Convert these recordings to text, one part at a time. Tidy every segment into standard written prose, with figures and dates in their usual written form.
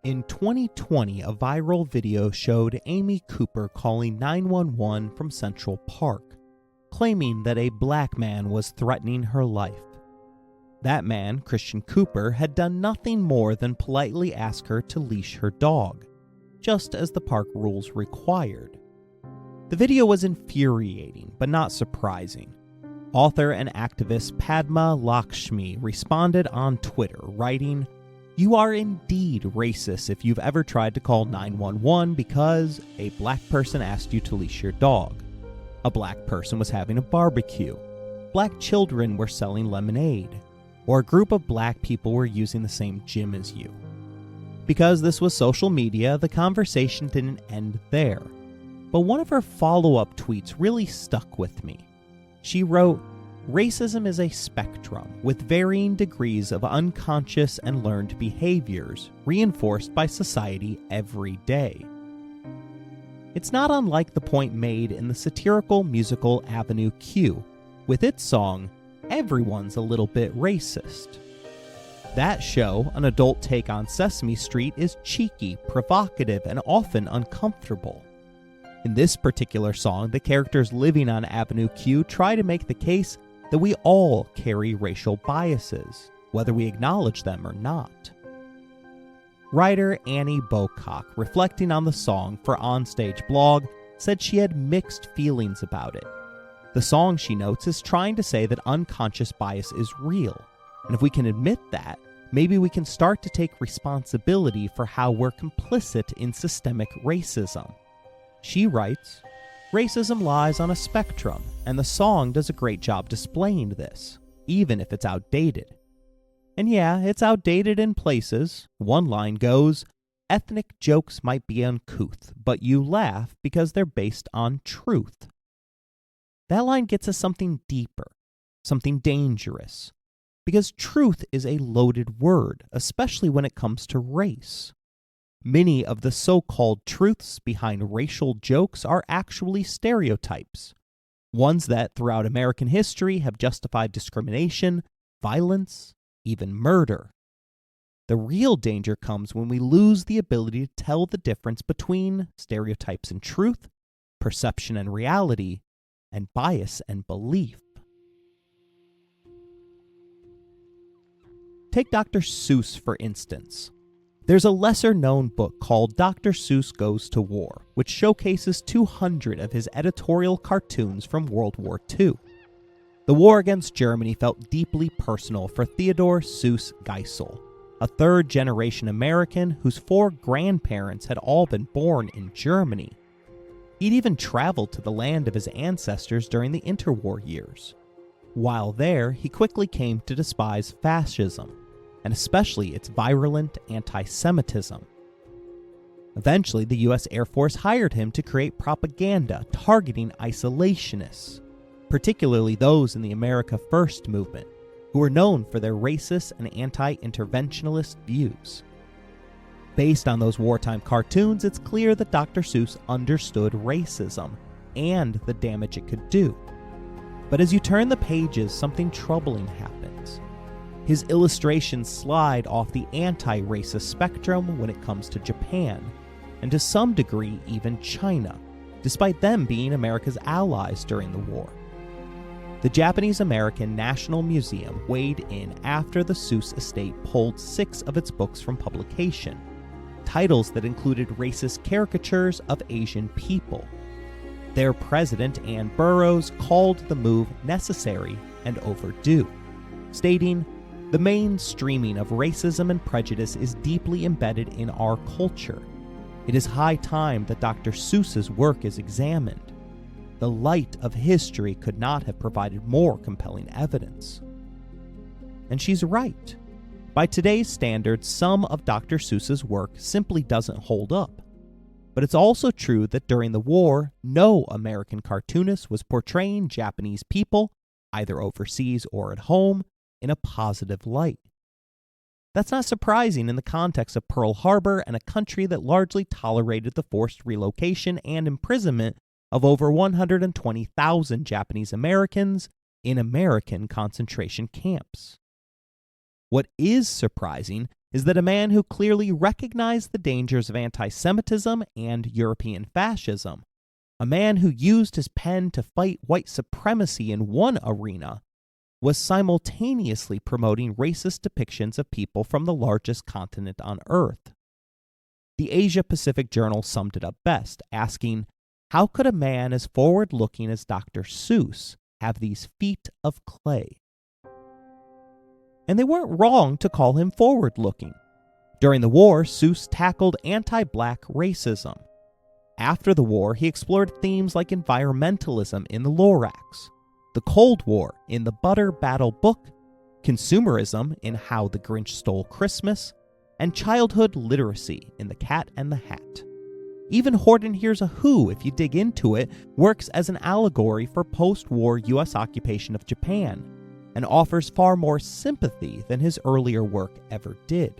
In 2020, a viral video showed Amy Cooper calling 911 from Central Park, claiming that a black man was threatening her life. That man, Christian Cooper, had done nothing more than politely ask her to leash her dog, just as the park rules required. The video was infuriating, but not surprising. Author and activist Padma Lakshmi responded on Twitter, writing, "You are indeed racist if you've ever tried to call 911 because a black person asked you to leash your dog. A black person was having a barbecue. Black children were selling lemonade. Or a group of black people were using the same gym as you." Because this was social media, the conversation didn't end there. But one of her follow-up tweets really stuck with me. She wrote, "Racism is a spectrum with varying degrees of unconscious and learned behaviors reinforced by society every day." It's not unlike the point made in the satirical musical Avenue Q, with its song, "Everyone's a Little Bit Racist." That show, an adult take on Sesame Street, is cheeky, provocative, and often uncomfortable. In this particular song, the characters living on Avenue Q try to make the case that we all carry racial biases, whether we acknowledge them or not. Writer Annie Bocock, reflecting on the song for Onstage blog, said she had mixed feelings about it. The song, she notes, is trying to say that unconscious bias is real, and if we can admit that, maybe we can start to take responsibility for how we're complicit in systemic racism. She writes, "Racism lies on a spectrum, and the song does a great job displaying this, even if it's outdated. And yeah, it's outdated in places. One line goes, 'Ethnic jokes might be uncouth, but you laugh because they're based on truth.' That line gets us something deeper, something dangerous, because truth is a loaded word, especially when it comes to race. Many of the so-called truths behind racial jokes are actually stereotypes, ones that throughout American history have justified discrimination, violence, even murder. The real danger comes when we lose the ability to tell the difference between stereotypes and truth, perception and reality, and bias and belief." Take Dr. Seuss, for instance. There's a lesser-known book called Dr. Seuss Goes to War, which showcases 200 of his editorial cartoons from World War II. The war against Germany felt deeply personal for Theodore Seuss Geisel, a third-generation American whose 4 grandparents had all been born in Germany. He'd even traveled to the land of his ancestors during the interwar years. While there, he quickly came to despise fascism, and especially its virulent anti-Semitism. Eventually, the U.S. Air Force hired him to create propaganda targeting isolationists, particularly those in the America First movement, who were known for their racist and anti-interventionist views. Based on those wartime cartoons, it's clear that Dr. Seuss understood racism and the damage it could do. But as you turn the pages, something troubling happens. His illustrations slide off the anti-racist spectrum when it comes to Japan, and to some degree even China, despite them being America's allies during the war. The Japanese-American National Museum weighed in after the Seuss estate pulled 6 of its books from publication, titles that included racist caricatures of Asian people. Their president, Ann Burroughs, called the move necessary and overdue, stating, "The mainstreaming of racism and prejudice is deeply embedded in our culture. It is high time that Dr. Seuss's work is examined. The light of history could not have provided more compelling evidence." And she's right. By today's standards, some of Dr. Seuss's work simply doesn't hold up. But it's also true that during the war, no American cartoonist was portraying Japanese people, either overseas or at home, in a positive light. That's not surprising in the context of Pearl Harbor and a country that largely tolerated the forced relocation and imprisonment of over 120,000 Japanese Americans in American concentration camps. What is surprising is that a man who clearly recognized the dangers of anti-Semitism and European fascism, a man who used his pen to fight white supremacy in one arena, was simultaneously promoting racist depictions of people from the largest continent on Earth. The Asia Pacific Journal summed it up best, asking, how could a man as forward-looking as Dr. Seuss have these feet of clay? And they weren't wrong to call him forward-looking. During the war, Seuss tackled anti-black racism. After the war, he explored themes like environmentalism in the Lorax, the Cold War in the Butter Battle book, consumerism in How the Grinch Stole Christmas, and childhood literacy in The Cat and the Hat. Even Horton Hears a Who, if you dig into it, works as an allegory for post-war U.S. occupation of Japan, and offers far more sympathy than his earlier work ever did.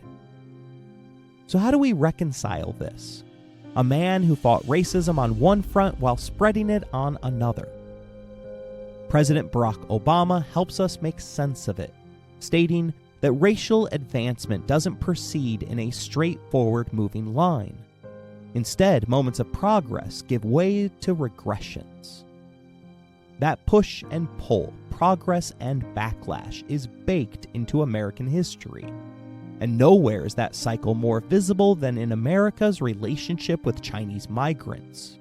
So how do we reconcile this? A man who fought racism on one front while spreading it on another. President Barack Obama helps us make sense of it, stating that racial advancement doesn't proceed in a straightforward moving line. Instead, moments of progress give way to regressions. That push and pull, progress and backlash is baked into American history. And nowhere is that cycle more visible than in America's relationship with Chinese migrants.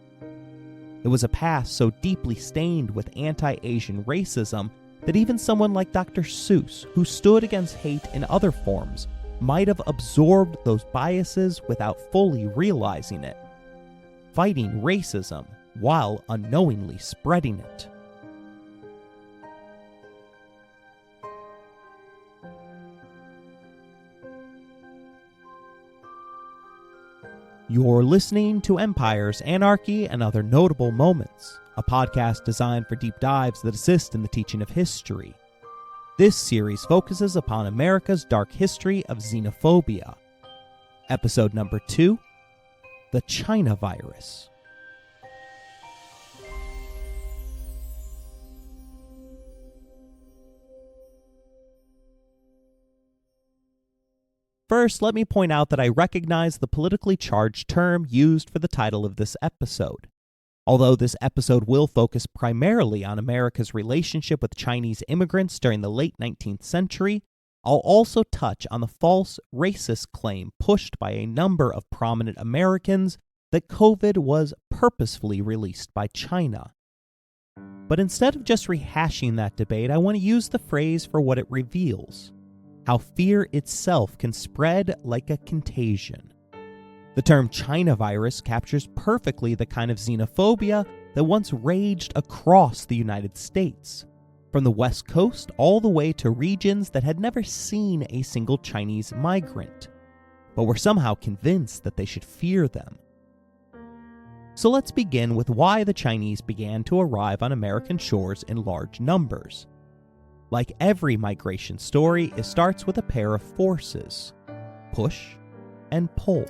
It was a past so deeply stained with anti-Asian racism that even someone like Dr. Seuss, who stood against hate in other forms, might have absorbed those biases without fully realizing it, fighting racism while unknowingly spreading it. You're listening to Empires, Anarchy, and Other Notable Moments, a podcast designed for deep dives that assist in the teaching of history. This series focuses upon America's dark history of xenophobia. Episode number 2, The China Virus. First, let me point out that I recognize the politically charged term used for the title of this episode. Although this episode will focus primarily on America's relationship with Chinese immigrants during the late 19th century, I'll also touch on the false racist claim pushed by a number of prominent Americans that COVID was purposefully released by China. But instead of just rehashing that debate, I want to use the phrase for what it reveals: how fear itself can spread like a contagion. The term China virus captures perfectly the kind of xenophobia that once raged across the United States, from the West Coast all the way to regions that had never seen a single Chinese migrant, but were somehow convinced that they should fear them. So let's begin with why the Chinese began to arrive on American shores in large numbers. Like every migration story, it starts with a pair of forces: push and pull.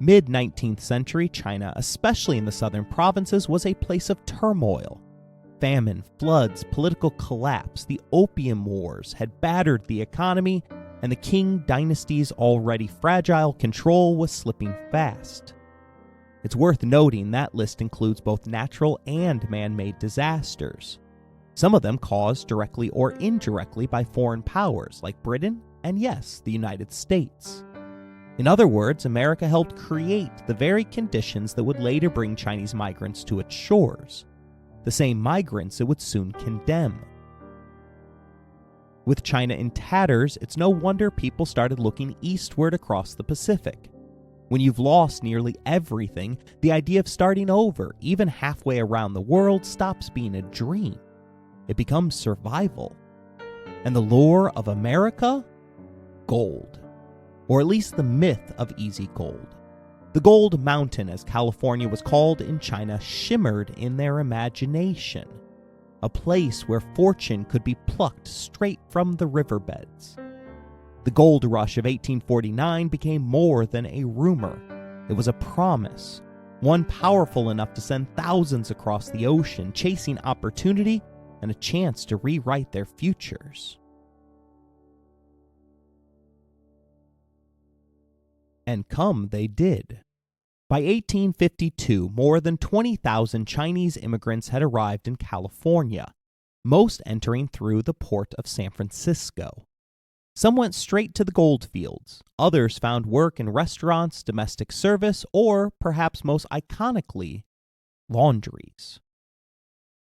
Mid-19th century China, especially in the southern provinces, was a place of turmoil. Famine, floods, political collapse, the Opium Wars had battered the economy, and the Qing dynasty's already fragile control was slipping fast. It's worth noting that list includes both natural and man-made disasters, some of them caused directly or indirectly by foreign powers like Britain and, yes, the United States. In other words, America helped create the very conditions that would later bring Chinese migrants to its shores, the same migrants it would soon condemn. With China in tatters, it's no wonder people started looking eastward across the Pacific. When you've lost nearly everything, the idea of starting over, even halfway around the world, stops being a dream. It becomes survival. And the lure of America? Gold. Or at least the myth of easy gold. The Gold Mountain, as California was called in China, shimmered in their imagination. A place where fortune could be plucked straight from the riverbeds. The gold rush of 1849 became more than a rumor. It was a promise, one powerful enough to send thousands across the ocean, chasing opportunity and a chance to rewrite their futures. And come they did. By 1852, more than 20,000 Chinese immigrants had arrived in California, most entering through the port of San Francisco. Some went straight to the gold fields, others found work in restaurants, domestic service, or, perhaps most iconically, laundries.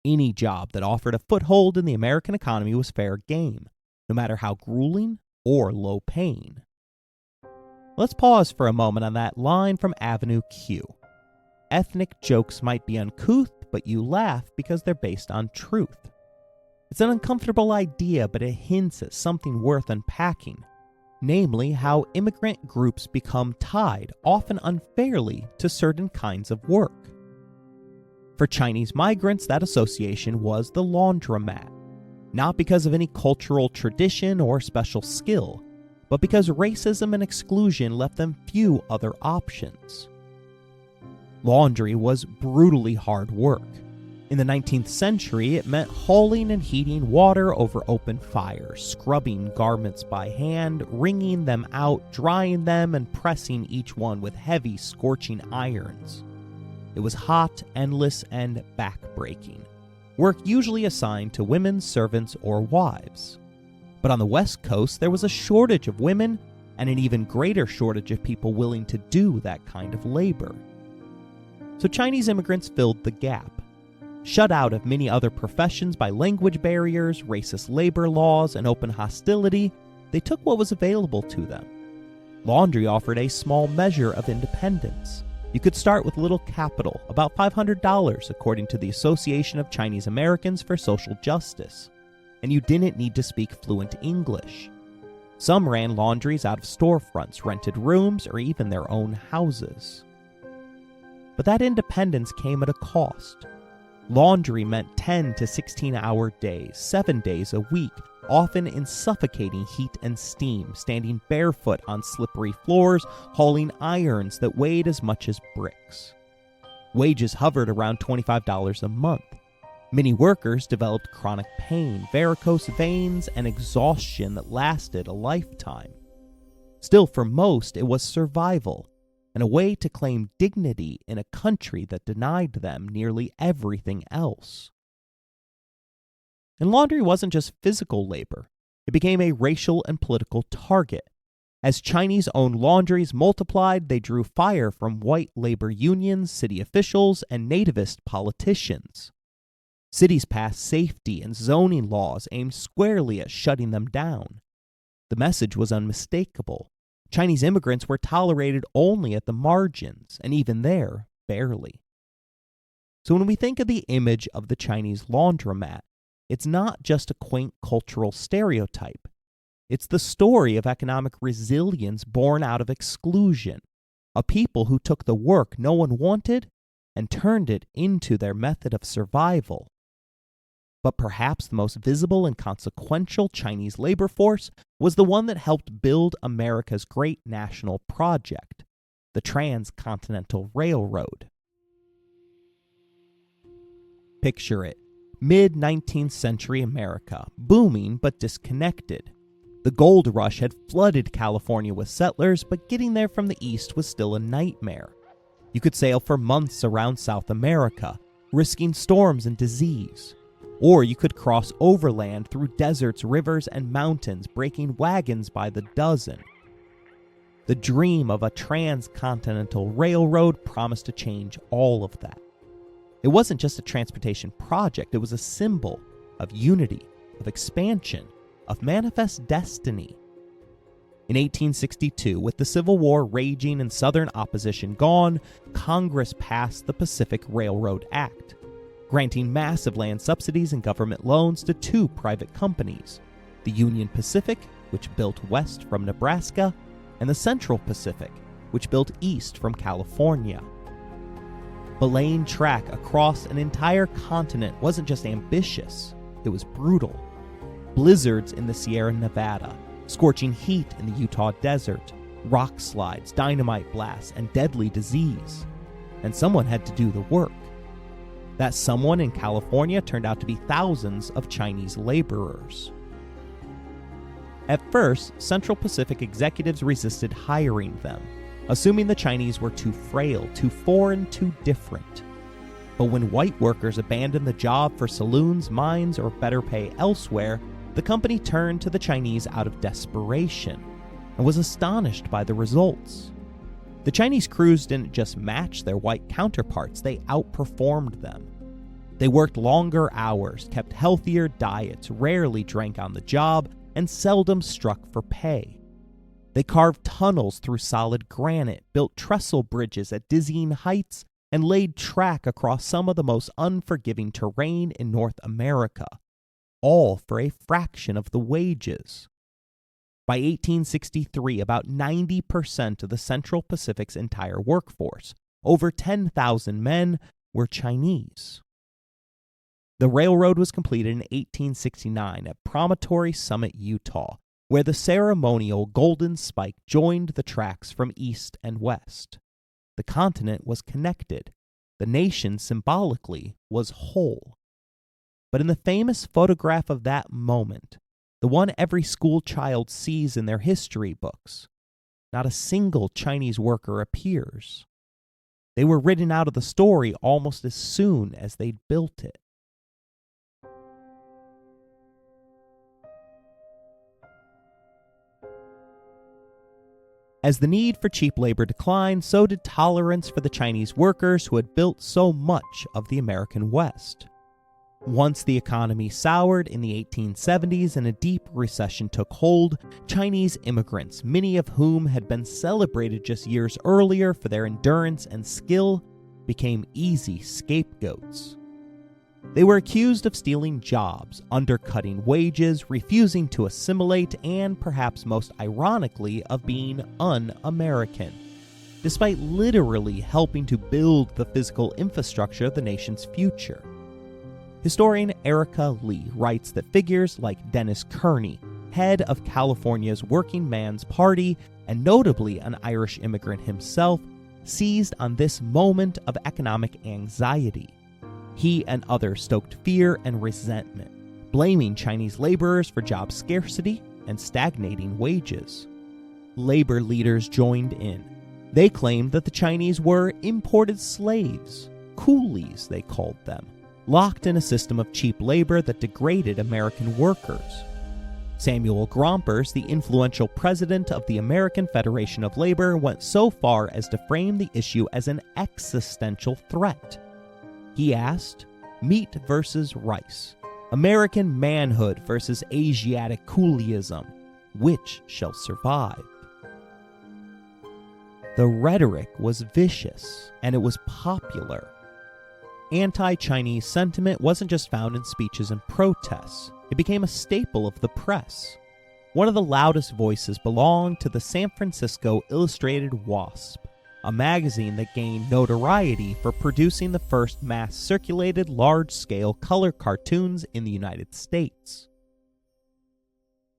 Any job that offered a foothold in the American economy was fair game, no matter how grueling or low-paying. Let's pause for a moment on that line from Avenue Q. Ethnic jokes might be uncouth, but you laugh because they're based on truth. It's an uncomfortable idea, but it hints at something worth unpacking, namely how immigrant groups become tied, often unfairly, to certain kinds of work. For Chinese migrants, that association was the laundromat, not because of any cultural tradition or special skill, but because racism and exclusion left them few other options. Laundry was brutally hard work. In the 19th century, it meant hauling and heating water over open fire, scrubbing garments by hand, wringing them out, drying them, and pressing each one with heavy, scorching irons. It was hot, endless, and back-breaking, work usually assigned to women servants or wives. But on the West Coast, there was a shortage of women and an even greater shortage of people willing to do that kind of labor. So Chinese immigrants filled the gap. Shut out of many other professions by language barriers, racist labor laws, and open hostility, they took what was available to them. Laundry offered a small measure of independence. You could start with little capital, about $500 according to the Association of Chinese Americans for Social Justice, and you didn't need to speak fluent English. Some ran laundries out of storefronts, rented rooms, or even their own houses. But that independence came at a cost. Laundry meant 10 to 16-hour days, 7 days a week, often in suffocating heat and steam, standing barefoot on slippery floors, hauling irons that weighed as much as bricks. Wages hovered around $25 a month. Many workers developed chronic pain, varicose veins, and exhaustion that lasted a lifetime. Still, for most, it was survival, and a way to claim dignity in a country that denied them nearly everything else. And laundry wasn't just physical labor. It became a racial and political target. As Chinese-owned laundries multiplied, they drew fire from white labor unions, city officials, and nativist politicians. Cities passed safety and zoning laws aimed squarely at shutting them down. The message was unmistakable. Chinese immigrants were tolerated only at the margins, and even there, barely. So when we think of the image of the Chinese laundromat, it's not just a quaint cultural stereotype. It's the story of economic resilience born out of exclusion, a people who took the work no one wanted and turned it into their method of survival. But perhaps the most visible and consequential Chinese labor force was the one that helped build America's great national project, the Transcontinental Railroad. Picture it, mid-19th century America, booming but disconnected. The gold rush had flooded California with settlers, but getting there from the east was still a nightmare. You could sail for months around South America, risking storms and disease. Or you could cross overland through deserts, rivers, and mountains, breaking wagons by the dozen. The dream of a transcontinental railroad promised to change all of that. It wasn't just a transportation project, it was a symbol of unity, of expansion, of manifest destiny. In 1862, with the Civil War raging and Southern opposition gone, Congress passed the Pacific Railroad Act, granting massive land subsidies and government loans to two private companies, the Union Pacific, which built west from Nebraska, and the Central Pacific, which built east from California. But laying track across an entire continent wasn't just ambitious, it was brutal. Blizzards in the Sierra Nevada, scorching heat in the Utah desert, rock slides, dynamite blasts, and deadly disease. And someone had to do the work. That someone in California turned out to be thousands of Chinese laborers. At first, Central Pacific executives resisted hiring them. assuming the Chinese were too frail, too foreign, too different. But when white workers abandoned the job for saloons, mines, or better pay elsewhere, the company turned to the Chinese out of desperation and was astonished by the results. The Chinese crews didn't just match their white counterparts, they outperformed them. They worked longer hours, kept healthier diets, rarely drank on the job, and seldom struck for pay. They carved tunnels through solid granite, built trestle bridges at dizzying heights, and laid track across some of the most unforgiving terrain in North America, all for a fraction of the wages. By 1863, about 90% of the Central Pacific's entire workforce, over 10,000 men, were Chinese. The railroad was completed in 1869 at Promontory Summit, Utah, where the ceremonial Golden Spike joined the tracks from east and west. The continent was connected. The nation symbolically was whole. But in the famous photograph of that moment, the one every school child sees in their history books, not a single Chinese worker appears. They were written out of the story almost as soon as they'd built it. As the need for cheap labor declined, so did tolerance for the Chinese workers who had built so much of the American West. Once the economy soured in the 1870s and a deep recession took hold, Chinese immigrants, many of whom had been celebrated just years earlier for their endurance and skill, became easy scapegoats. They were accused of stealing jobs, undercutting wages, refusing to assimilate, and perhaps most ironically, of being un-American, despite literally helping to build the physical infrastructure of the nation's future. Historian Erica Lee writes that figures like Dennis Kearney, head of California's Working Man's Party, and notably an Irish immigrant himself, seized on this moment of economic anxiety. He and others stoked fear and resentment, blaming Chinese laborers for job scarcity and stagnating wages. Labor leaders joined in. They claimed that the Chinese were imported slaves, coolies they called them, locked in a system of cheap labor that degraded American workers. Samuel Gompers, the influential president of the American Federation of Labor, went so far as to frame the issue as an existential threat. He asked, "Meat versus rice, American manhood versus Asiatic coolieism, which shall survive?" The rhetoric was vicious, and it was popular. Anti-Chinese sentiment wasn't just found in speeches and protests. It became a staple of the press. One of the loudest voices belonged to the San Francisco Illustrated Wasp, a magazine that gained notoriety for producing the first mass-circulated large-scale color cartoons in the United States.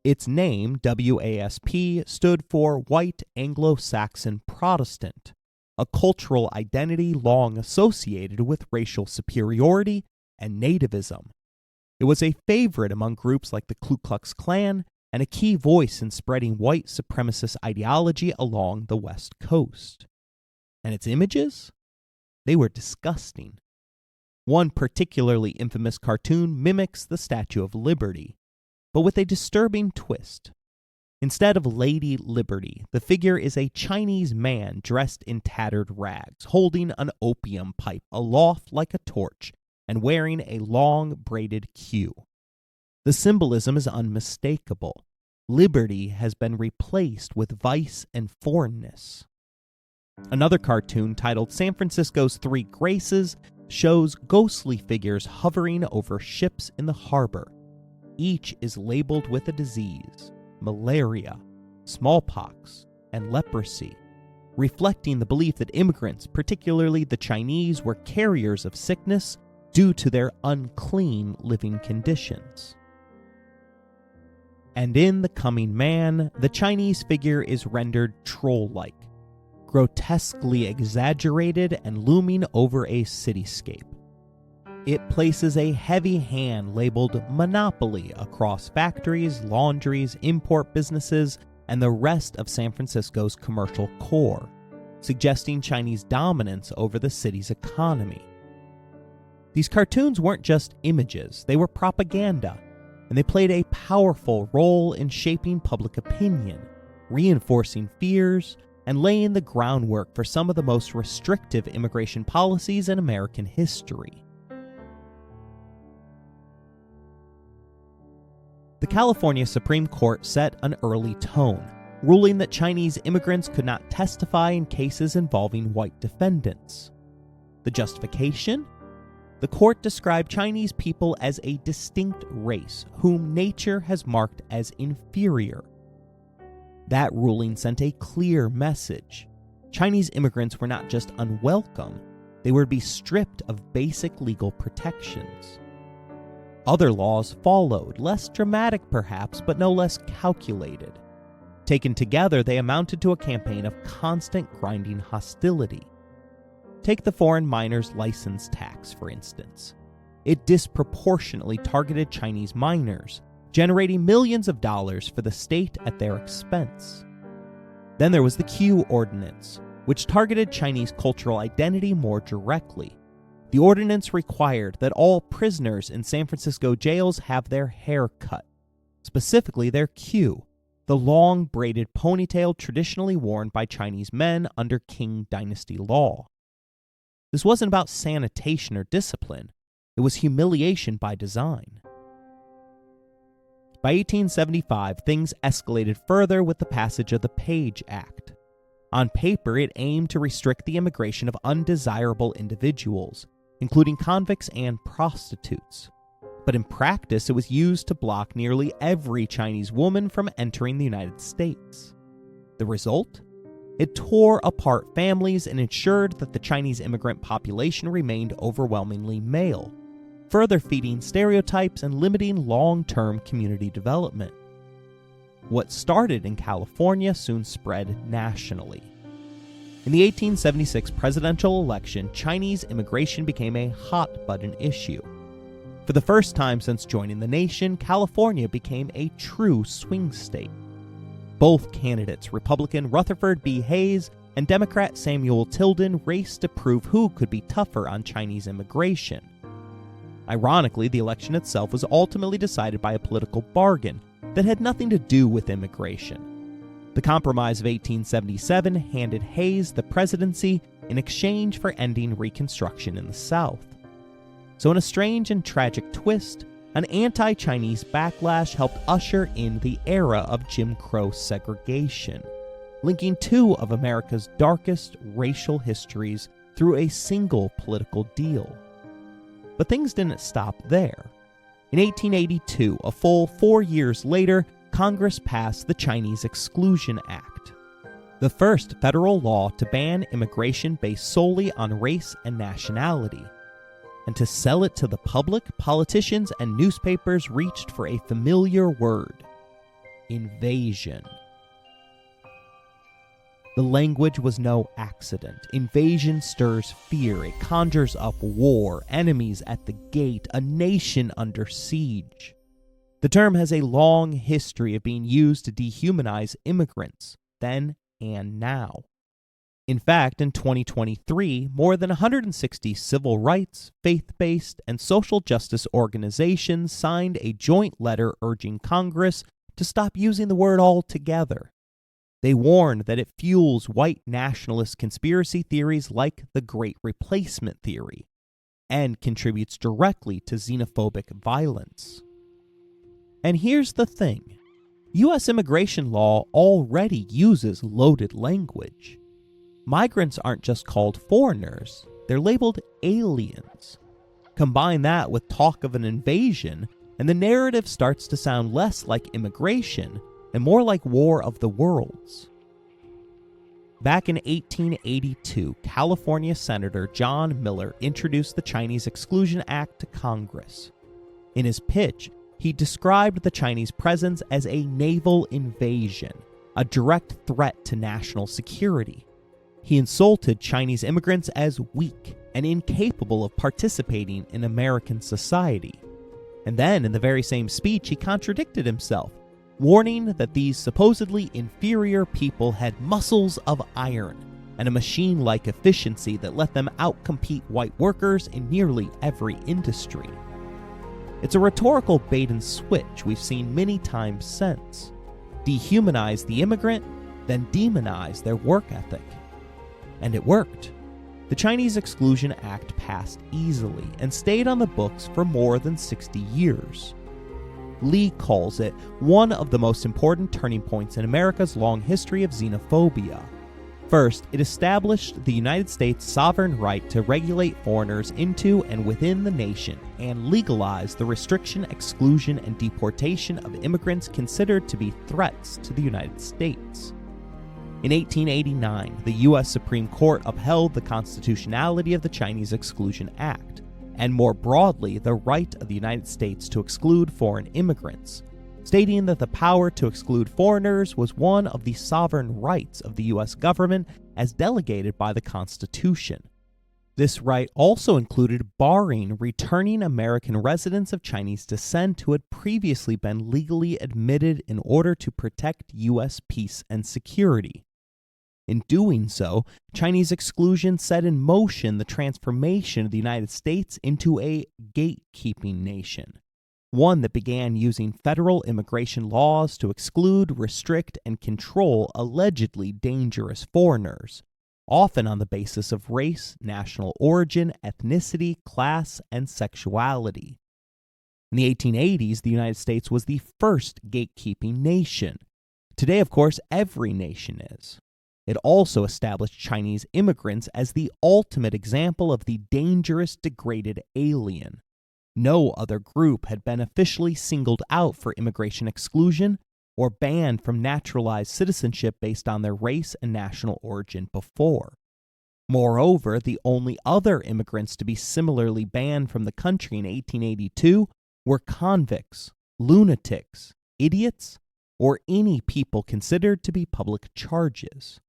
Its name, WASP, stood for White Anglo-Saxon Protestant, a cultural identity long associated with racial superiority and nativism. It was a favorite among groups like the Ku Klux Klan and a key voice in spreading white supremacist ideology along the West Coast. And its images? They were disgusting. One particularly infamous cartoon mimics the Statue of Liberty, but with a disturbing twist. Instead of Lady Liberty, the figure is a Chinese man dressed in tattered rags, holding an opium pipe aloft like a torch, and wearing a long braided queue. The symbolism is unmistakable. Liberty has been replaced with vice and foreignness. Another cartoon titled San Francisco's Three Graces shows ghostly figures hovering over ships in the harbor. Each is labeled with a disease: malaria, smallpox, and leprosy, reflecting the belief that immigrants, particularly the Chinese, were carriers of sickness due to their unclean living conditions. And in The Coming Man, the Chinese figure is rendered troll-like, grotesquely exaggerated and looming over a cityscape. It places a heavy hand labeled Monopoly across factories, laundries, import businesses, and the rest of San Francisco's commercial core. suggesting Chinese dominance over the city's economy. These cartoons weren't just images, they were propaganda, and they played a powerful role in shaping public opinion, reinforcing fears, and laying the groundwork for some of the most restrictive immigration policies in American history. The California Supreme Court set an early tone, ruling that Chinese immigrants could not testify in cases involving white defendants. The justification? The court described Chinese people as a distinct race whom nature has marked as inferior. That ruling sent a clear message. Chinese immigrants were not just unwelcome, they were to be stripped of basic legal protections. Other laws followed, less dramatic perhaps, but no less calculated. Taken together, they amounted to a campaign of constant grinding hostility. Take the foreign miners' license tax, for instance. It disproportionately targeted Chinese miners, generating millions of dollars for the state at their expense. Then there was the Q Ordinance, which targeted Chinese cultural identity more directly. The ordinance required that all prisoners in San Francisco jails have their hair cut, specifically their Q, the long braided ponytail traditionally worn by Chinese men under Qing Dynasty law. This wasn't about sanitation or discipline, it was humiliation by design. By 1875, things escalated further with the passage of the Page Act. On paper, it aimed to restrict the immigration of undesirable individuals, including convicts and prostitutes. But in practice, it was used to block nearly every Chinese woman from entering the United States. The result? It tore apart families and ensured that the Chinese immigrant population remained overwhelmingly male, further feeding stereotypes and limiting long-term community development. What started in California soon spread nationally. In the 1876 presidential election, Chinese immigration became a hot-button issue. For the first time since joining the nation, California became a true swing state. Both candidates, Republican Rutherford B. Hayes and Democrat Samuel Tilden, raced to prove who could be tougher on Chinese immigration. Ironically, the election itself was ultimately decided by a political bargain that had nothing to do with immigration. The Compromise of 1877 handed Hayes the presidency in exchange for ending Reconstruction in the South. So in a strange and tragic twist, an anti-Chinese backlash helped usher in the era of Jim Crow segregation, linking two of America's darkest racial histories through a single political deal. But things didn't stop there. In 1882, a full 4 years later, Congress passed the Chinese Exclusion Act, the first federal law to ban immigration based solely on race and nationality. And to sell it to the public, politicians and newspapers reached for a familiar word: invasion. The language was no accident. Invasion stirs fear. It conjures up war, enemies at the gate, a nation under siege. The term has a long history of being used to dehumanize immigrants, then and now. In fact, in 2023, more than 160 civil rights, faith-based, and social justice organizations signed a joint letter urging Congress to stop using the word altogether. They warned that it fuels white nationalist conspiracy theories like the Great Replacement theory and contributes directly to xenophobic violence. And here's the thing. U.S. immigration law already uses loaded language. Migrants aren't just called foreigners, they're labeled aliens. Combine that with talk of an invasion, and the narrative starts to sound less like immigration and more like War of the Worlds. Back in 1882, California Senator John Miller introduced the Chinese Exclusion Act to Congress. In his pitch, he described the Chinese presence as a naval invasion, a direct threat to national security. He insulted Chinese immigrants as weak and incapable of participating in American society. And then, in the very same speech, he contradicted himself, warning that these supposedly inferior people had muscles of iron and a machine-like efficiency that let them outcompete white workers in nearly every industry. It's a rhetorical bait and switch we've seen many times since. Dehumanize the immigrant, then demonize their work ethic. And it worked. The Chinese Exclusion Act passed easily and stayed on the books for more than 60 years. Lee calls it one of the most important turning points in America's long history of xenophobia. First, it established the United States' sovereign right to regulate foreigners into and within the nation and legalized the restriction, exclusion, and deportation of immigrants considered to be threats to the United States. In 1889, the U.S. Supreme Court upheld the constitutionality of the Chinese Exclusion Act, and more broadly, the right of the United States to exclude foreign immigrants, stating that the power to exclude foreigners was one of the sovereign rights of the U.S. government as delegated by the Constitution. This right also included barring returning American residents of Chinese descent who had previously been legally admitted in order to protect U.S. peace and security. In doing so, Chinese exclusion set in motion the transformation of the United States into a gatekeeping nation, one that began using federal immigration laws to exclude, restrict, and control allegedly dangerous foreigners, often on the basis of race, national origin, ethnicity, class, and sexuality. In the 1880s, the United States was the first gatekeeping nation. Today, of course, every nation is. It also established Chinese immigrants as the ultimate example of the dangerous, degraded alien. No other group had been officially singled out for immigration exclusion or banned from naturalized citizenship based on their race and national origin before. Moreover, the only other immigrants to be similarly banned from the country in 1882 were convicts, lunatics, idiots, or any people considered to be public charges.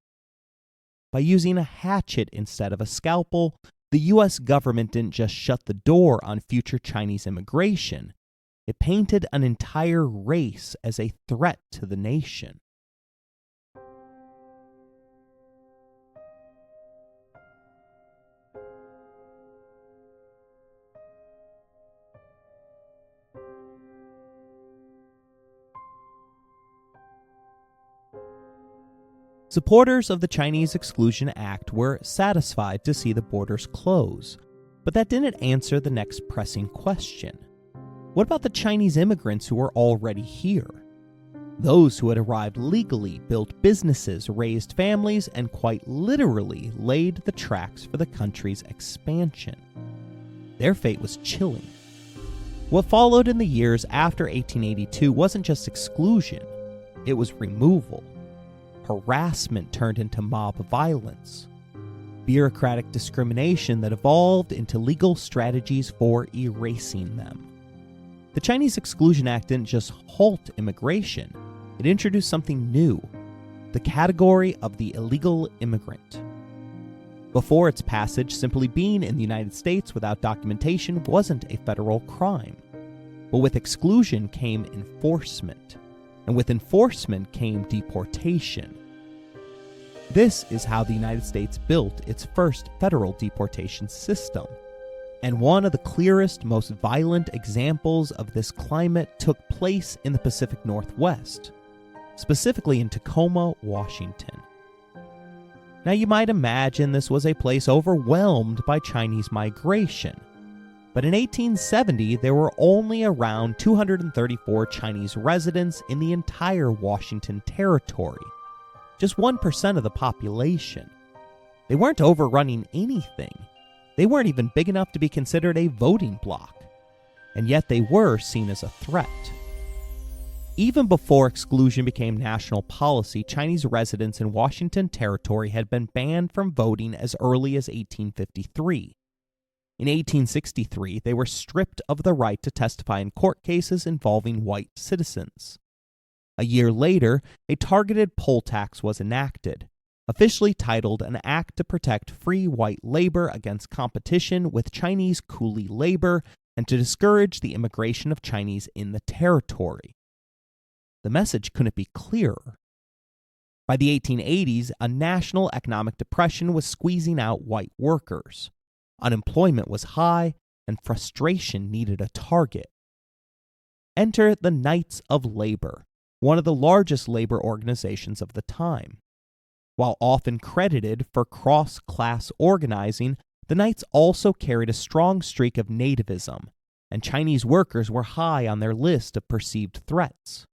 By using a hatchet instead of a scalpel, the U.S. government didn't just shut the door on future Chinese immigration. It painted an entire race as a threat to the nation. Supporters of the Chinese Exclusion Act were satisfied to see the borders close, but that didn't answer the next pressing question. What about the Chinese immigrants who were already here? Those who had arrived legally, built businesses, raised families, and quite literally laid the tracks for the country's expansion. Their fate was chilling. What followed in the years after 1882 wasn't just exclusion, it was removal. Harassment turned into mob violence. Bureaucratic discrimination that evolved into legal strategies for erasing them. The Chinese Exclusion Act didn't just halt immigration, it introduced something new, the category of the illegal immigrant. Before its passage, simply being in the United States without documentation wasn't a federal crime. But with exclusion came enforcement, and with enforcement came deportation. This is how the United States built its first federal deportation system. And one of the clearest, most violent examples of this climate took place in the Pacific Northwest, specifically in Tacoma, Washington. Now you might imagine this was a place overwhelmed by Chinese migration. But in 1870, there were only around 234 Chinese residents in the entire Washington territory, just 1% of the population. They weren't overrunning anything. They weren't even big enough to be considered a voting bloc, and yet they were seen as a threat. Even before exclusion became national policy, Chinese residents in Washington territory had been banned from voting as early as 1853. In 1863, they were stripped of the right to testify in court cases involving white citizens. A year later, a targeted poll tax was enacted, officially titled an Act to Protect Free White Labor Against Competition with Chinese Coolie Labor and to Discourage the Immigration of Chinese in the Territory. The message couldn't be clearer. By the 1880s, a national economic depression was squeezing out white workers. Unemployment was high, and frustration needed a target. Enter the Knights of Labor, one of the largest labor organizations of the time. While often credited for cross-class organizing, the Knights also carried a strong streak of nativism, and Chinese workers were high on their list of perceived threats.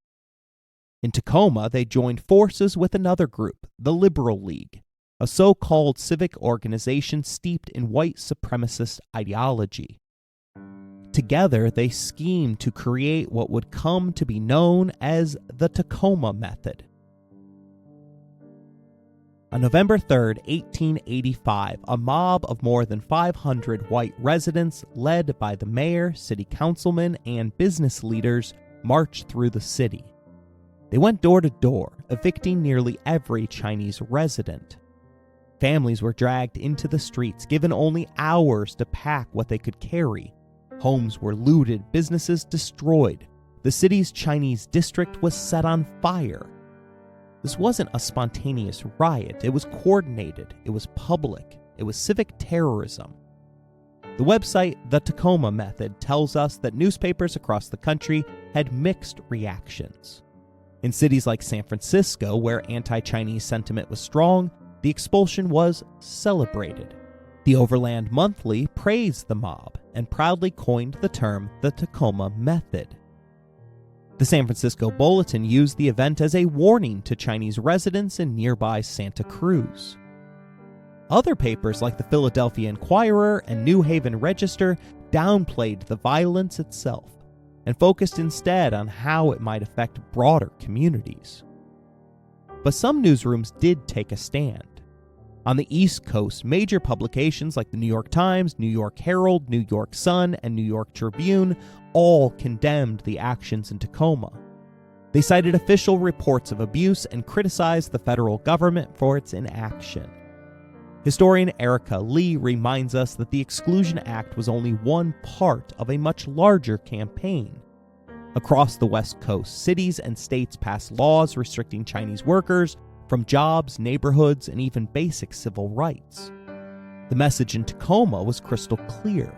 In Tacoma, they joined forces with another group, the Liberal League, a so-called civic organization steeped in white supremacist ideology. Together, they schemed to create what would come to be known as the Tacoma Method. On November 3, 1885, a mob of more than 500 white residents, led by the mayor, city councilmen, and business leaders, marched through the city. They went door to door, evicting nearly every Chinese resident. Families were dragged into the streets, given only hours to pack what they could carry. Homes were looted, businesses destroyed. The city's Chinese district was set on fire. This wasn't a spontaneous riot. It was coordinated. It was public. It was civic terrorism. The website The Tacoma Method tells us that newspapers across the country had mixed reactions. In cities like San Francisco, where anti-Chinese sentiment was strong, the expulsion was celebrated. The Overland Monthly praised the mob and proudly coined the term the Tacoma Method. The San Francisco Bulletin used the event as a warning to Chinese residents in nearby Santa Cruz. Other papers like the Philadelphia Inquirer and New Haven Register downplayed the violence itself and focused instead on how it might affect broader communities. But some newsrooms did take a stand. On the East Coast, major publications like the New York Times, New York Herald, New York Sun, and New York Tribune all condemned the actions in Tacoma. They cited official reports of abuse and criticized the federal government for its inaction. Historian Erica Lee reminds us that the Exclusion Act was only one part of a much larger campaign. Across the West Coast, cities and states passed laws restricting Chinese workers from jobs, neighborhoods, and even basic civil rights. The message in Tacoma was crystal clear.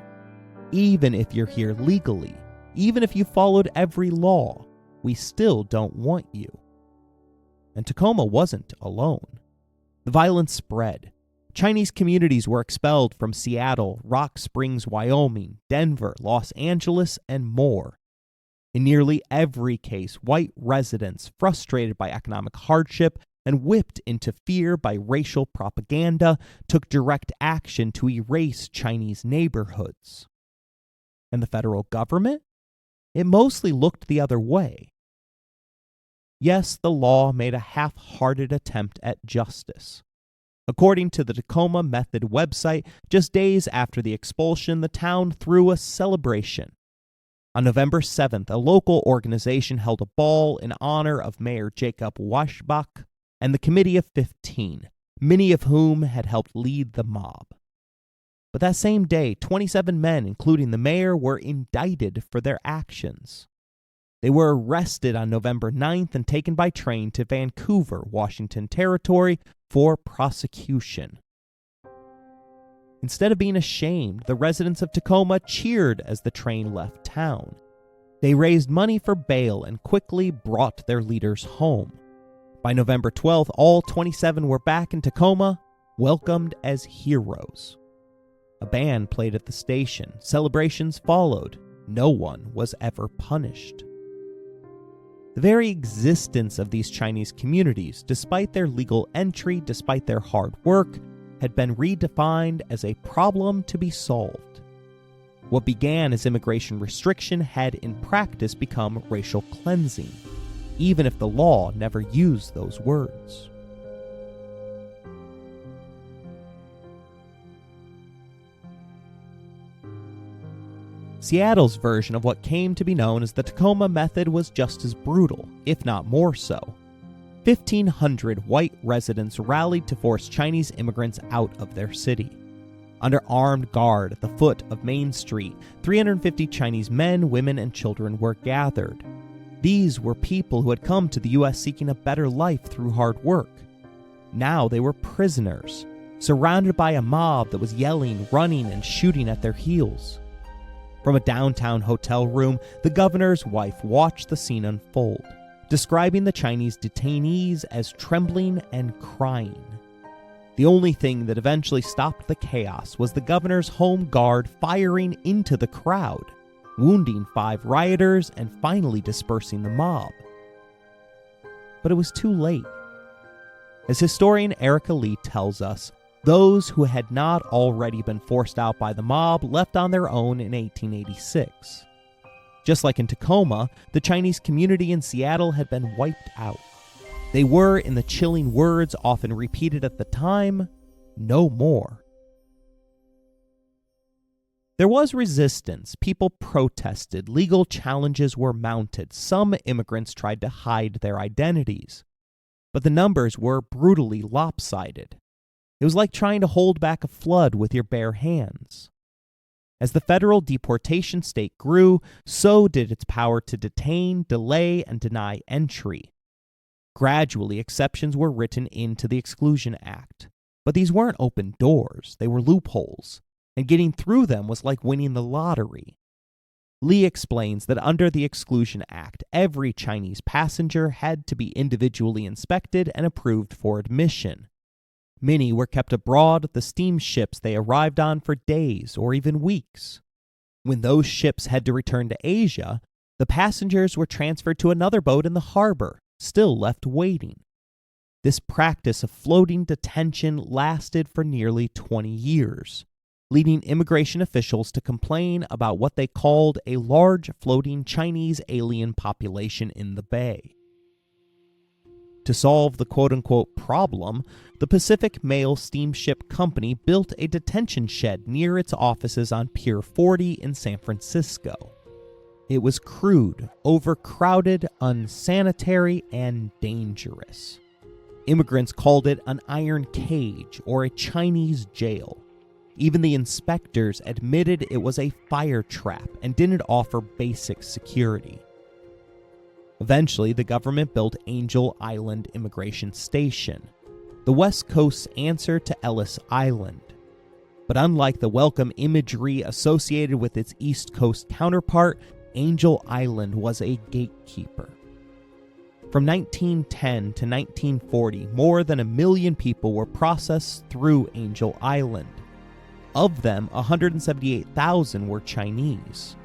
Even if you're here legally, even if you followed every law, we still don't want you. And Tacoma wasn't alone. The violence spread. Chinese communities were expelled from Seattle, Rock Springs, Wyoming, Denver, Los Angeles, and more. In nearly every case, white residents, frustrated by economic hardship and whipped into fear by racial propaganda, took direct action to erase Chinese neighborhoods. And the federal government? It mostly looked the other way. Yes, the law made a half-hearted attempt at justice. According to the Tacoma Method website, just days after the expulsion, the town threw a celebration. On November 7th, a local organization held a ball in honor of Mayor Jacob Washbach and the Committee of 15, many of whom had helped lead the mob. But that same day, 27 men, including the mayor, were indicted for their actions. They were arrested on November 9th and taken by train to Vancouver, Washington Territory, for prosecution. Instead of being ashamed, the residents of Tacoma cheered as the train left town. They raised money for bail and quickly brought their leaders home. By November 12th, all 27 were back in Tacoma, welcomed as heroes. A band played at the station. Celebrations followed. No one was ever punished. The very existence of these Chinese communities, despite their legal entry, despite their hard work, had been redefined as a problem to be solved. What began as immigration restriction had in practice become racial cleansing, even if the law never used those words. Seattle's version of what came to be known as the Tacoma Method was just as brutal, if not more so. 1,500 white residents rallied to force Chinese immigrants out of their city. Under armed guard at the foot of Main Street, 350 Chinese men, women, and children were gathered. These were people who had come to the U.S. seeking a better life through hard work. Now they were prisoners, surrounded by a mob that was yelling, running, and shooting at their heels. From a downtown hotel room, the governor's wife watched the scene unfold, describing the Chinese detainees as trembling and crying. The only thing that eventually stopped the chaos was the governor's home guard firing into the crowd, wounding 5 rioters and finally dispersing the mob. But it was too late. As historian Erica Lee tells us, those who had not already been forced out by the mob left on their own in 1886. Just like in Tacoma, the Chinese community in Seattle had been wiped out. They were, in the chilling words often repeated at the time, no more. There was resistance. People protested. Legal challenges were mounted. Some immigrants tried to hide their identities. But the numbers were brutally lopsided. It was like trying to hold back a flood with your bare hands. As the federal deportation state grew, so did its power to detain, delay, and deny entry. Gradually, exceptions were written into the Exclusion Act. But these weren't open doors, they were loopholes, and getting through them was like winning the lottery. Lee explains that under the Exclusion Act, every Chinese passenger had to be individually inspected and approved for admission. Many were kept abroad at the steamships they arrived on for days or even weeks. When those ships had to return to Asia, the passengers were transferred to another boat in the harbor, still left waiting. This practice of floating detention lasted for nearly 20 years, leading immigration officials to complain about what they called a large floating Chinese alien population in the bay. To solve the quote-unquote problem, the Pacific Mail Steamship Company built a detention shed near its offices on Pier 40 in San Francisco. It was crude, overcrowded, unsanitary, and dangerous. Immigrants called it an iron cage or a Chinese jail. Even the inspectors admitted it was a fire trap and didn't offer basic security. Eventually, the government built Angel Island Immigration Station, the West Coast's answer to Ellis Island. But unlike the welcome imagery associated with its East Coast counterpart, Angel Island was a gatekeeper. From 1910 to 1940, more than 1 million people were processed through Angel Island. Of them, 178,000 were Chinese.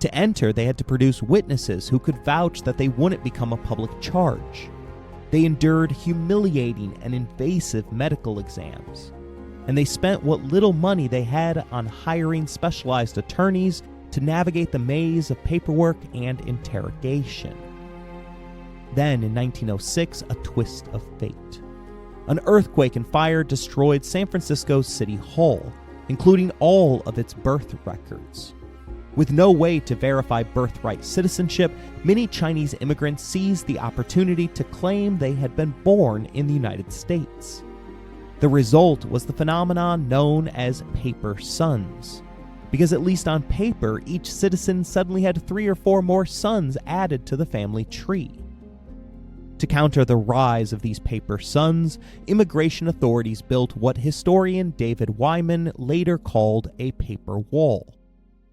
To enter, they had to produce witnesses who could vouch that they wouldn't become a public charge. They endured humiliating and invasive medical exams, and they spent what little money they had on hiring specialized attorneys to navigate the maze of paperwork and interrogation. Then, in 1906, a twist of fate. An earthquake and fire destroyed San Francisco's City Hall, including all of its birth records. With no way to verify birthright citizenship, many Chinese immigrants seized the opportunity to claim they had been born in the United States. The result was the phenomenon known as paper sons, because at least on paper, each citizen suddenly had 3 or 4 more sons added to the family tree. To counter the rise of these paper sons, immigration authorities built what historian David Wyman later called a paper wall.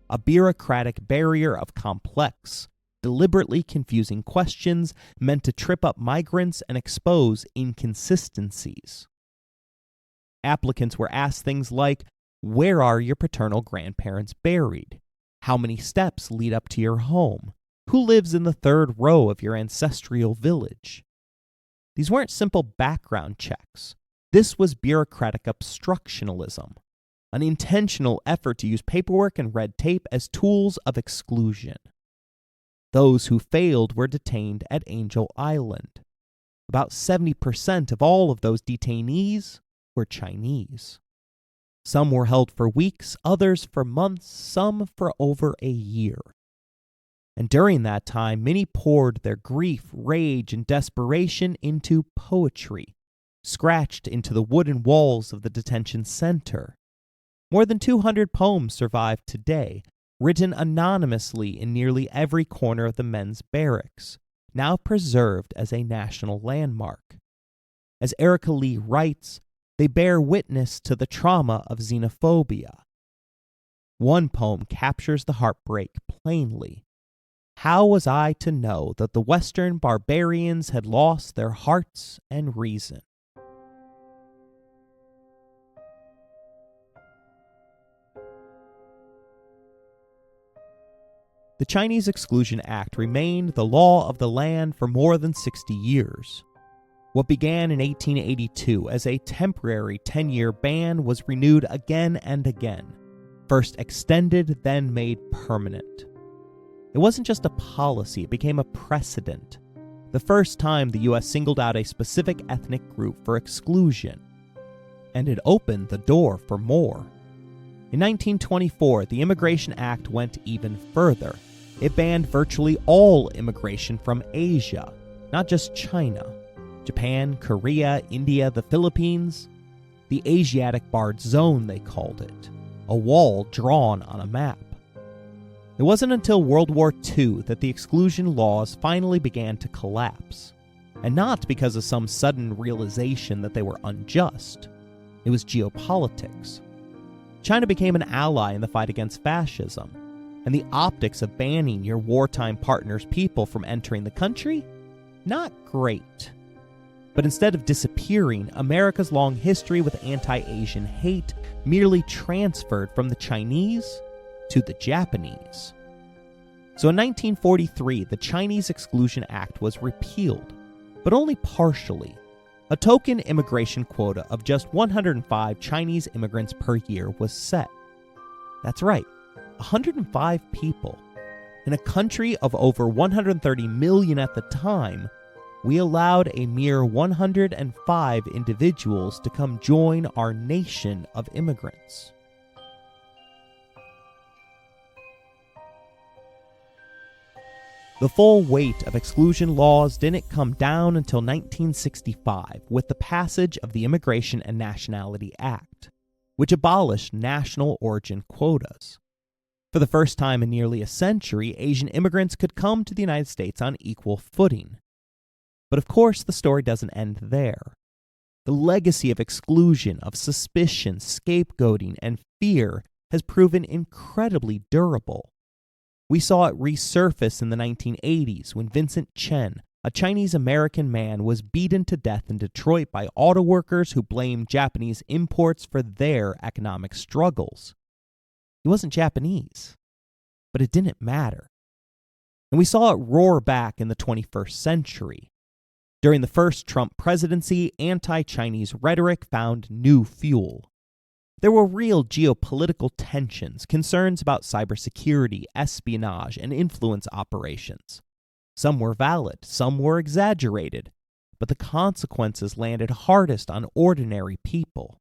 A bureaucratic barrier of complex, deliberately confusing questions meant to trip up migrants and expose inconsistencies. Applicants were asked things like, where are your paternal grandparents buried? How many steps lead up to your home? Who lives in the 3rd row of your ancestral village? These weren't simple background checks. This was bureaucratic obstructionism, an intentional effort to use paperwork and red tape as tools of exclusion. Those who failed were detained at Angel Island. About 70% of all of those detainees were Chinese. Some were held for weeks, others for months, some for over a year. And during that time, many poured their grief, rage, and desperation into poetry, scratched into the wooden walls of the detention center. More than 200 poems survive today, written anonymously in nearly every corner of the men's barracks, now preserved as a national landmark. As Erica Lee writes, they bear witness to the trauma of xenophobia. One poem captures the heartbreak plainly. How was I to know that the Western barbarians had lost their hearts and reason? The Chinese Exclusion Act remained the law of the land for more than 60 years. What began in 1882 as a temporary 10-year ban was renewed again and again, first extended, then made permanent. It wasn't just a policy, it became a precedent. The first time the U.S. singled out a specific ethnic group for exclusion. And it opened the door for more. In 1924, the Immigration Act went even further. It banned virtually all immigration from Asia, not just China. Japan, Korea, India, the Philippines. The Asiatic Barred Zone, they called it. A wall drawn on a map. It wasn't until World War II that the exclusion laws finally began to collapse. And not because of some sudden realization that they were unjust. It was geopolitics. China became an ally in the fight against fascism. And the optics of banning your wartime partner's people from entering the country? Not great. But instead of disappearing, America's long history with anti-Asian hate merely transferred from the Chinese to the Japanese. So in 1943, the Chinese Exclusion Act was repealed, but only partially. A token immigration quota of just 105 Chinese immigrants per year was set. That's right, 105 people. In a country of over 130 million at the time, we allowed a mere 105 individuals to come join our nation of immigrants. The full weight of exclusion laws didn't come down until 1965 with the passage of the Immigration and Nationality Act, which abolished national origin quotas. For the first time in nearly a century, Asian immigrants could come to the United States on equal footing. But of course, the story doesn't end there. The legacy of exclusion, of suspicion, scapegoating, and fear has proven incredibly durable. We saw it resurface in the 1980s when Vincent Chen, a Chinese-American man, was beaten to death in Detroit by auto workers who blamed Japanese imports for their economic struggles. He wasn't Japanese, but it didn't matter. And we saw it roar back in the 21st century. During the first Trump presidency, anti-Chinese rhetoric found new fuel. There were real geopolitical tensions, concerns about cybersecurity, espionage, and influence operations. Some were valid, some were exaggerated, but the consequences landed hardest on ordinary people.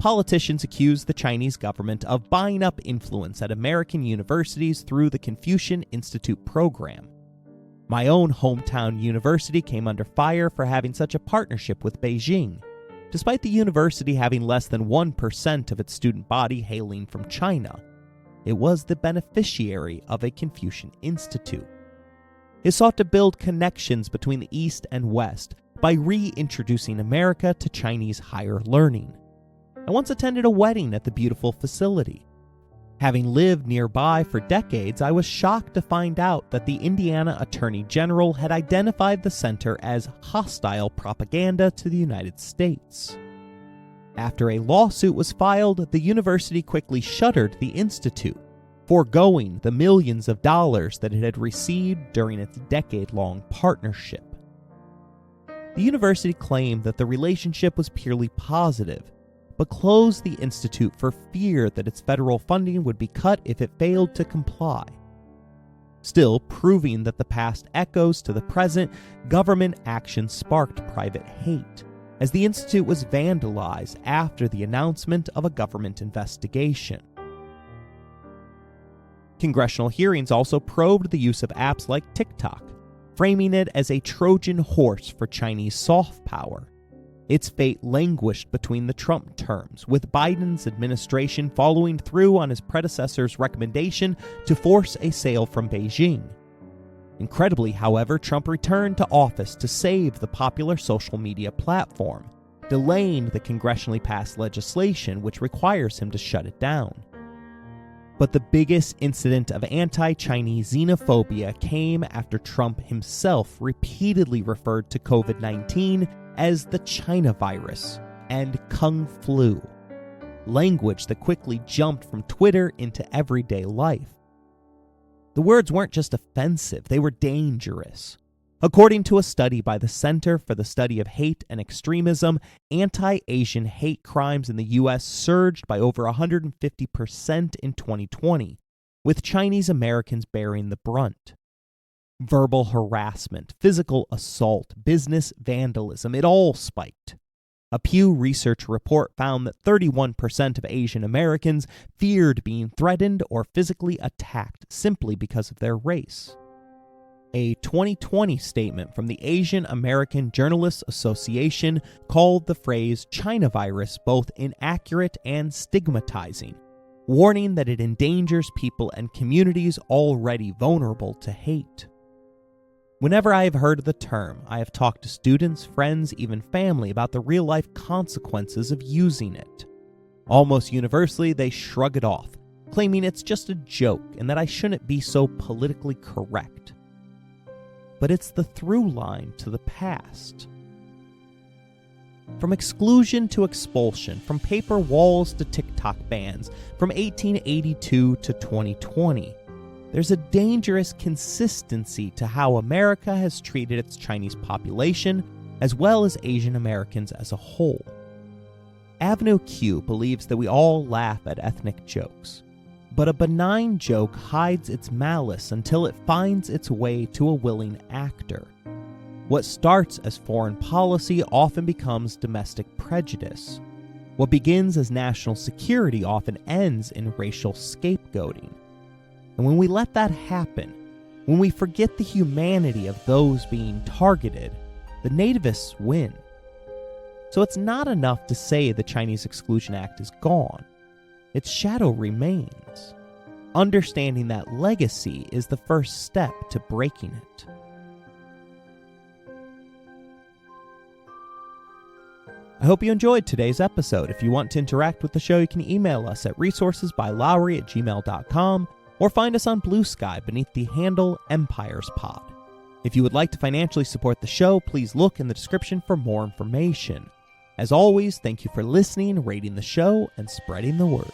Politicians accused the Chinese government of buying up influence at American universities through the Confucian Institute program. My own hometown university came under fire for having such a partnership with Beijing, despite the university having less than 1% of its student body hailing from China. It was the beneficiary of a Confucian Institute. It sought to build connections between the East and West by reintroducing America to Chinese higher learning. I once attended a wedding at the beautiful facility. Having lived nearby for decades, I was shocked to find out that the Indiana Attorney General had identified the center as hostile propaganda to the United States. After a lawsuit was filed, the university quickly shuttered the institute, foregoing the millions of dollars that it had received during its decade-long partnership. The university claimed that the relationship was purely positive, but closed the institute for fear that its federal funding would be cut if it failed to comply. Still, proving that the past echoes to the present, government action sparked private hate, as the institute was vandalized after the announcement of a government investigation. Congressional hearings also probed the use of apps like TikTok, framing it as a Trojan horse for Chinese soft power. Its fate languished between the Trump terms, with Biden's administration following through on his predecessor's recommendation to force a sale from Beijing. Incredibly, however, Trump returned to office to save the popular social media platform, delaying the congressionally passed legislation which requires him to shut it down. But the biggest incident of anti-Chinese xenophobia came after Trump himself repeatedly referred to COVID-19 as the China virus and Kung Flu, language that quickly jumped from Twitter into everyday life. The words weren't just offensive, they were dangerous. According to a study by the Center for the Study of Hate and Extremism, anti-Asian hate crimes in the U.S. surged by over 150% in 2020, with Chinese Americans bearing the brunt. Verbal harassment, physical assault, business vandalism, it all spiked. A Pew Research report found that 31% of Asian Americans feared being threatened or physically attacked simply because of their race. A 2020 statement from the Asian American Journalists Association called the phrase China virus both inaccurate and stigmatizing, warning that it endangers people and communities already vulnerable to hate. Whenever I have heard the term, I have talked to students, friends, even family about the real-life consequences of using it. Almost universally, they shrug it off, claiming it's just a joke and that I shouldn't be so politically correct. But it's the through line to the past. From exclusion to expulsion, from paper walls to TikTok bans, from 1882 to 2020, there's a dangerous consistency to how America has treated its Chinese population, as well as Asian Americans as a whole. Avenue Q believes that we all laugh at ethnic jokes, but a benign joke hides its malice until it finds its way to a willing actor. What starts as foreign policy often becomes domestic prejudice. What begins as national security often ends in racial scapegoating. And when we let that happen, when we forget the humanity of those being targeted, the nativists win. So it's not enough to say the Chinese Exclusion Act is gone. Its shadow remains. Understanding that legacy is the first step to breaking it. I hope you enjoyed today's episode. If you want to interact with the show, you can email us at resourcesbylowery@gmail.com or find us on Bluesky beneath the handle EmpiresPod. If you would like to financially support the show, please look in the description for more information. As always, thank you for listening, rating the show, and spreading the word.